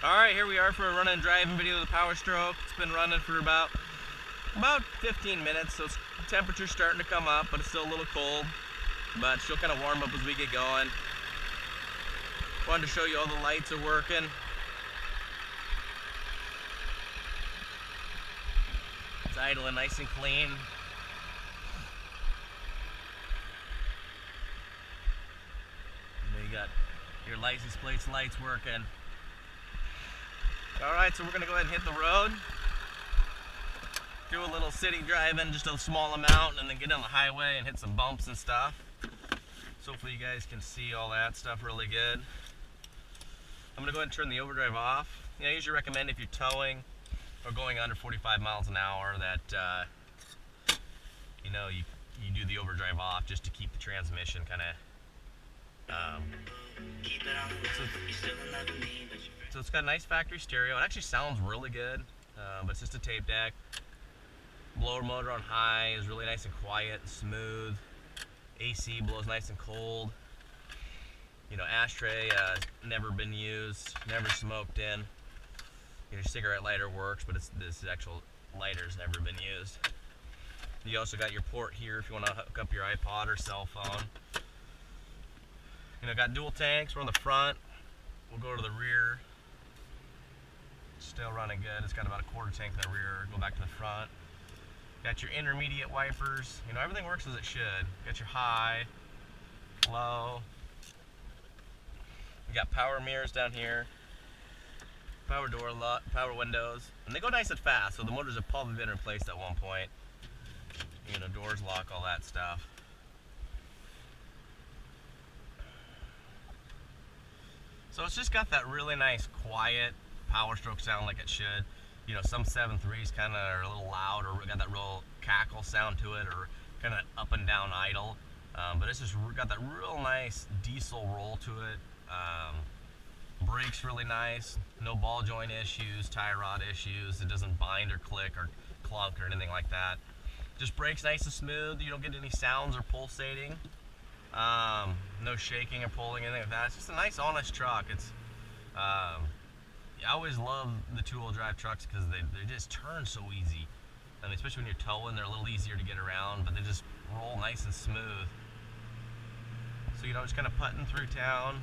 Alright, here we are for a run and driving video of the Power Stroke. It's been running for about 15 minutes, so temperature's starting to come up, but it's still a little cold. But she'll kind of warm up as we get going. Wanted to show you all the lights are working. It's idling nice and clean. And you got your license plates lights working. Alright, so we're going to go ahead and hit the road. Do a little city driving, just a small amount, and then get on the highway and hit some bumps and stuff. So hopefully you guys can see all that stuff really good. I'm going to go ahead and turn the overdrive off. I usually recommend if you're towing or going under 45 miles an hour that you do the overdrive off just to keep the transmission kind of so it's got a nice factory stereo. It actually sounds really good, but it's just a tape deck. Blower motor on high is really nice and quiet and smooth. AC blows nice and cold. Ashtray never been used, never smoked in. Your cigarette lighter works, but this actual lighter's never been used. You also got your port here if you want to hook up your iPod or cell phone. Got dual tanks. We're on the front. We'll go to the rear. Still running good. It's got about a quarter tank in the rear. Go back to the front. Got your intermediate wipers. Everything works as it should. Got your high, low. You got power mirrors down here. Power door, power windows. And they go nice and fast, so the motors have probably been replaced at one point. Doors lock, all that stuff. So it's just got that really nice, quiet Power Stroke sound like it should. Some 7.3s kind of are a little loud or got that real cackle sound to it, or kind of up and down idle. But it's just got that real nice diesel roll to it. Brakes really nice. No ball joint issues, tie rod issues. It doesn't bind or click or clunk or anything like that. Just brakes nice and smooth. You don't get any sounds or pulsating. No shaking or pulling, anything like that. It's just a nice, honest truck. I always love the two-wheel drive trucks because they just turn so easy. Especially when you're towing, they're a little easier to get around, but they just roll nice and smooth. So, just kind of putting through town.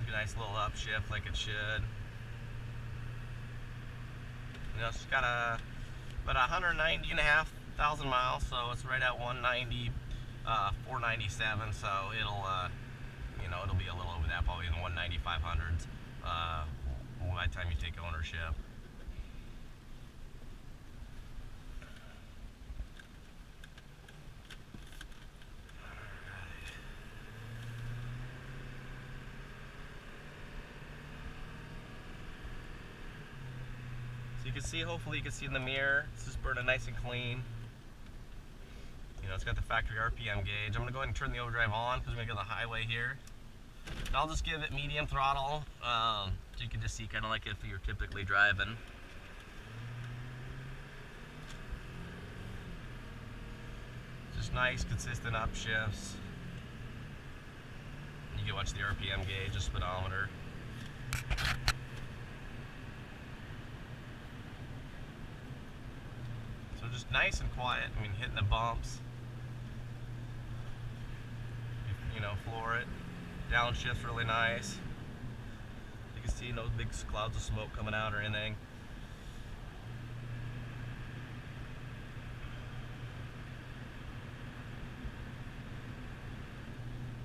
A nice little upshift like it should. It's got about 190,500 miles, so it's right at 190, 497. So it'll be a little over that, probably in the 190,500s by the time you take ownership. So you can see, hopefully you can see in the mirror, it's just burning nice and clean. It's got the factory RPM gauge. I'm going to go ahead and turn the overdrive on because we're going to go to the highway here. And I'll just give it medium throttle, so you can just see kind of like if you're typically driving. Just nice, consistent upshifts. You can watch the RPM gauge, the speedometer. So just nice and quiet. Hitting the bumps. Floor it. Downshift's really nice. You can see no big clouds of smoke coming out or anything.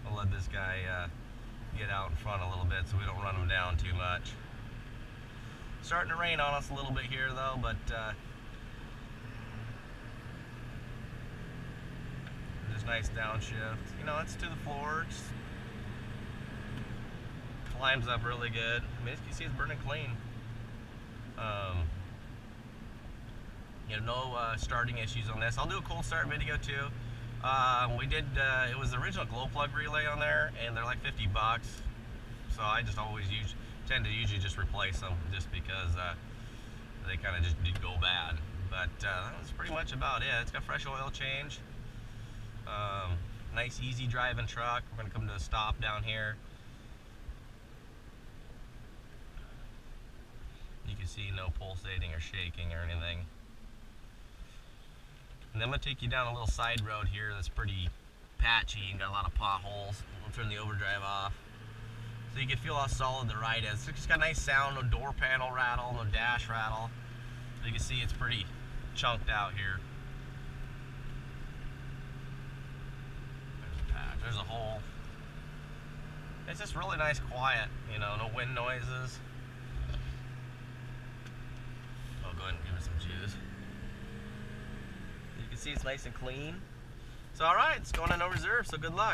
I'll let this guy get out in front a little bit so we don't run him down too much. Starting to rain on us a little bit here though, but just nice downshift. It's to the floor. It's climbs up really good. As you can see, it's burning clean. No starting issues on this. I'll do a cold start video too. We did. It was the original glow plug relay on there, and they're like $50. So I just always tend to usually just replace them, just because they kind of just go bad. But that's pretty much about it. It's got fresh oil change. Nice easy driving truck. We're going to come to a stop down here. You can see no pulsating or shaking or anything. And then I'm going to take you down a little side road here that's pretty patchy and got a lot of potholes. We'll turn the overdrive off so you can feel how solid the ride is. It's just got a nice sound, no door panel rattle, no dash rattle. So you can see it's pretty chunked out here. There's a patch, there's a hole. It's just really nice quiet, you know, no wind noises. I'll go ahead and give it some juice. You can see it's nice and clean. So alright, it's going on no reserve, so good luck.